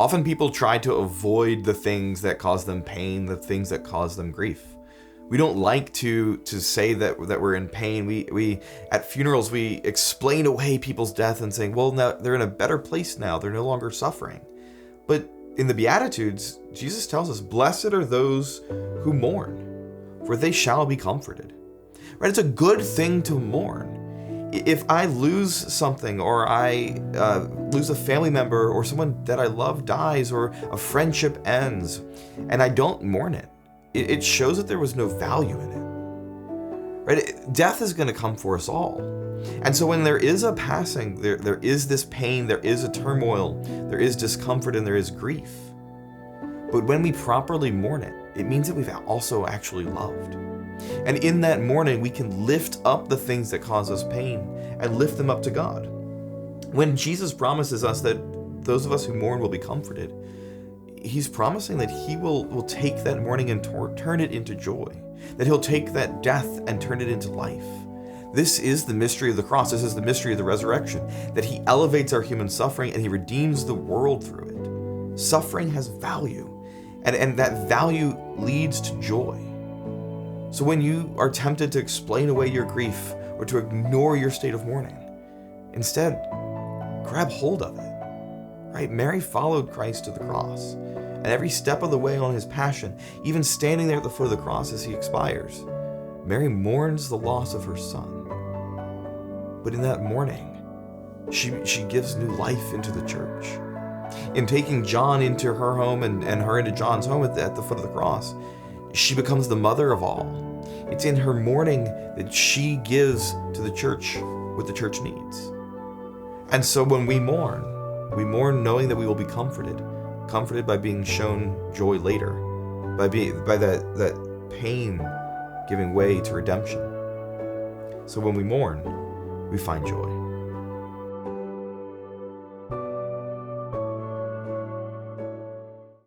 Often people try to avoid the things that cause them pain, the things that cause them grief. We don't like to say that we're in pain. We at funerals, we explain away people's death and saying, well, now they're in a better place now. They're no longer suffering. But in the Beatitudes, Jesus tells us, blessed are those who mourn, for they shall be comforted. Right? It's a good thing to mourn. If I lose something, or I lose a family member, or someone that I love dies, or a friendship ends, and I don't mourn it, it shows that there was no value in it. Right? Death is going to come for us all. And so when there is a passing, there is this pain, there is a turmoil, there is discomfort, and there is grief. But when we properly mourn it, it means that we've also actually loved. And in that mourning, we can lift up the things that cause us pain and lift them up to God. When Jesus promises us that those of us who mourn will be comforted, he's promising that he will take that mourning and turn it into joy, that he'll take that death and turn it into life. This is the mystery of the cross. This is the mystery of the resurrection, that he elevates our human suffering and he redeems the world through it. Suffering has value, and that value leads to joy. So when you are tempted to explain away your grief or to ignore your state of mourning, instead, grab hold of it. Right? Mary followed Christ to the cross, and every step of the way on his passion, even standing there at the foot of the cross as he expires, Mary mourns the loss of her son. But in that mourning, she gives new life into the church. In taking John into her home and her into John's home at the foot of the cross, she becomes the mother of all. It's in her mourning that she gives to the church what the church needs. And so when we mourn knowing that we will be comforted by being shown joy later, by that pain giving way to redemption. So when we mourn, we find joy.